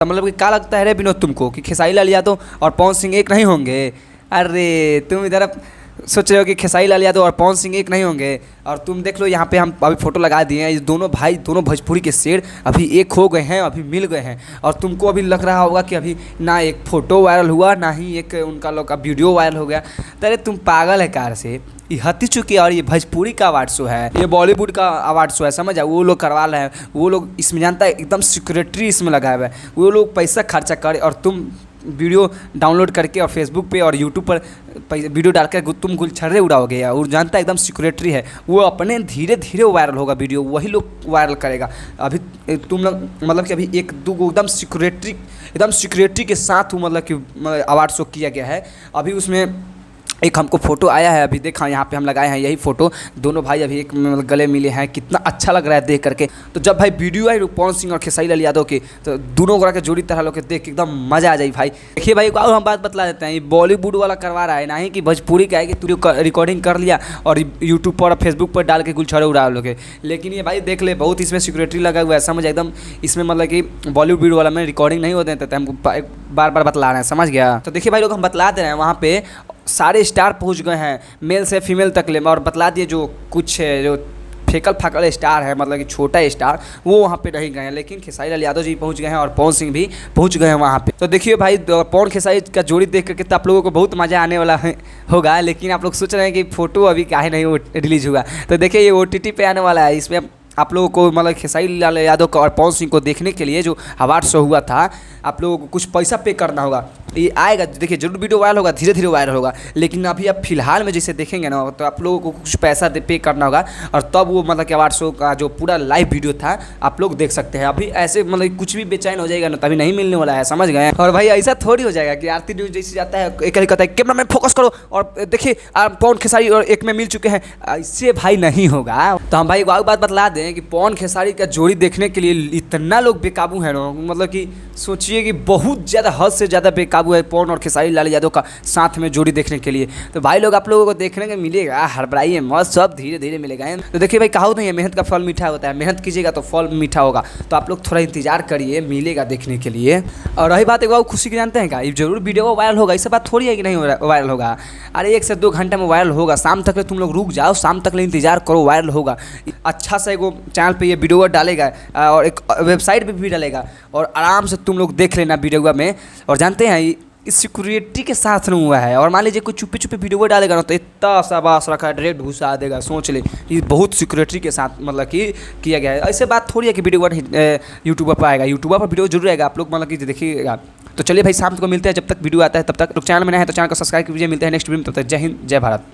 तो मतलब कि क्या लगता है रे विनोद तुमको कि खेसारी लाल यादव और पवन सिंह एक नहीं होंगे? अरे तुम इधर अब सोच रहे हो कि खेसारी लाल यादव और पवन सिंह एक नहीं होंगे, और तुम देख लो यहाँ पे हम अभी फोटो लगा दिए हैं। ये दोनों भाई, दोनों भोजपुरी के शेर अभी एक हो गए हैं, अभी मिल गए हैं। और तुमको अभी लग रहा होगा कि अभी ना एक फ़ोटो वायरल हुआ, ना ही एक उनका लोग का वीडियो वायरल हो गया। तो अरे तुम पागल है कार से। ये हती चुकी, और ये भोजपुरी का अवार्ड शो है, ये बॉलीवुड का अवार्ड शो है, समझ आओ। वो लोग करवा रहे हैं, वो लोग इसमें जानता है एकदम सिक्योरिटी इसमें लगाया हुआ है। वो लोग पैसा खर्चा करे और तुम वीडियो डाउनलोड करके और फेसबुक पे और यूट्यूब पर वीडियो डालकर तुम गुलछर्रे उड़ाओगे यार। और जानता है एकदम सिक्योरिटी है, वो अपने धीरे धीरे वायरल होगा वीडियो, वही लोग वायरल करेगा। अभी तुम लोग मतलब कि अभी एक दो एकदम सिक्योरिटी के साथ मतलब कि अवार्ड शो किया गया है। अभी उसमें एक हमको फ़ोटो आया है, अभी देखा यहाँ पे हम लगाए हैं यही फ़ोटो। दोनों भाई अभी एक मतलब गले मिले हैं, कितना अच्छा लग रहा है देख करके। तो जब भाई वीडियो आई पवन सिंह और खेसारी लाल यादव की, तो दोनों को जोड़ी तरह लोग के देख के एकदम मज़ा आ जाए भाई। देखिए भाई को हम बात बतला देते हैं, ये बॉलीवुड वाला करवा रहा है, ना ही कि भोजपुरी का है कि तू रिकॉर्डिंग कर लिया और यूट्यूब पर और फेसबुक पर डाल के गुलछड़े उड़ा लोगे। लेकिन ये भाई देख ले, बहुत इसमें सिक्योरिटी लगा हुआ है, समझ एकदम। इसमें मतलब कि बॉलीवुड वाला में रिकॉर्डिंग नहीं होते थे, हमको बार बार बतला रहे हैं, समझ गया। तो देखिए भाई लोग, हम बतला दे रहे हैं, वहाँ पे सारे स्टार पहुंच गए हैं, मेल से फीमेल तक ले। और बतला दिए जो कुछ है, जो फेकल फाकल स्टार है, मतलब कि छोटा स्टार, वो वहाँ पे नहीं गए हैं। लेकिन खेसारी लाल यादव जी पहुँच गए हैं और पवन सिंह भी पहुँच गए हैं वहाँ पे। तो देखिए भाई, पवन खेसारी का जोड़ी देख करके तो आप लोगों को बहुत मज़ा आने वाला होगा। लेकिन आप लोग सोच रहे हैं कि फ़ोटो अभी काहे नहीं रिलीज़ हुआ। तो देखिए ये OTT पे आने वाला है। इसमें आप लोगों को मतलब खेसारी लाल यादव का और पवन सिंह को देखने के लिए जो अवार्ड शो हुआ था, आप लोगों को कुछ पैसा पे करना होगा। ये आएगा, देखिए जरूर वीडियो वायरल होगा, धीरे धीरे वायरल होगा। लेकिन अभी आप फिलहाल में जैसे देखेंगे ना, तो आप लोगों को कुछ पैसा पे करना होगा, और तब वो मतलब कि अवार्ड शो का जो पूरा लाइव वीडियो था आप लोग देख सकते हैं। अभी ऐसे मतलब कुछ भी बेचैन हो जाएगा ना, तभी नहीं मिलने वाला है, समझ गए। और भाई ऐसा थोड़ी हो जाएगा कि आरती न्यूज़ जैसे जाता है, एक कहता है कैमरा मैन फोकस करो और देखिए पवन खेसारी और एक में मिल चुके हैं, इससे भाई नहीं होगा। तो हम भाई एक बात बतला दें कि पवन खेसारी का जोड़ी देखने के लिए इतना लोग बेकाबू है ना, मतलब कि सोचिए कि बहुत ज़्यादा, हद से ज़्यादा बेकाबू है पवन और खेसारी लाल यादव का साथ में जोड़ी देखने के लिए। तो भाई लोग आप लोगों को देखने को मिलेगा, हड़बड़ाइए मत, सब धीरे धीरे मिलेगा। तो देखिए भाई, कहावत नहीं है, मेहनत का फल मीठा होता है, मेहनत कीजिएगा तो फल मीठा होगा। तो आप लोग थोड़ा इंतजार करिए, मिलेगा देखने के लिए। और रही बात एक बार खुशी की, जानते हैं क्या, ये जरूर वीडियो वायरल होगा, इससे बात थोड़ी है कि नहीं वायरल होगा। अरे 1 से 2 घंटे में वायरल होगा, शाम तक तुम लोग रुक जाओ, शाम तक इंतजार करो, वायरल होगा। अच्छा सा एगो चैनल पे ये वीडियो डालेगा और एक वेबसाइट पे भी डालेगा, और आराम से तुम लोग देख लेना वीडियो में। और जानते हैं इस सिक्योरिटी के साथ नहीं हुआ है। और मान लीजिए कोई चुपे चुपे वीडियो डालेगा ना, तो इतना सा बास रखा है, डायरेक्ट घुसा देगा, सोच ले। ये बहुत सिक्योरिटी के साथ मतलब कि किया गया है। ऐसे बात थोड़ी है कि वीडियो यूट्यूबर पर आएगा, यूट्यूबर पर वीडियो जरूर आएगा, आप लोग मतलब कि देखिएगा। तो चलिए भाई, शाम को मिलते हैं, जब तक वीडियो आता है तब तक। लोग चैनल में नए हैं तो चैनल को सब्सक्राइब कीजिए। मिलते हैं नेक्स्ट वीडियो में, तब तक जय हिंद, जय भारत।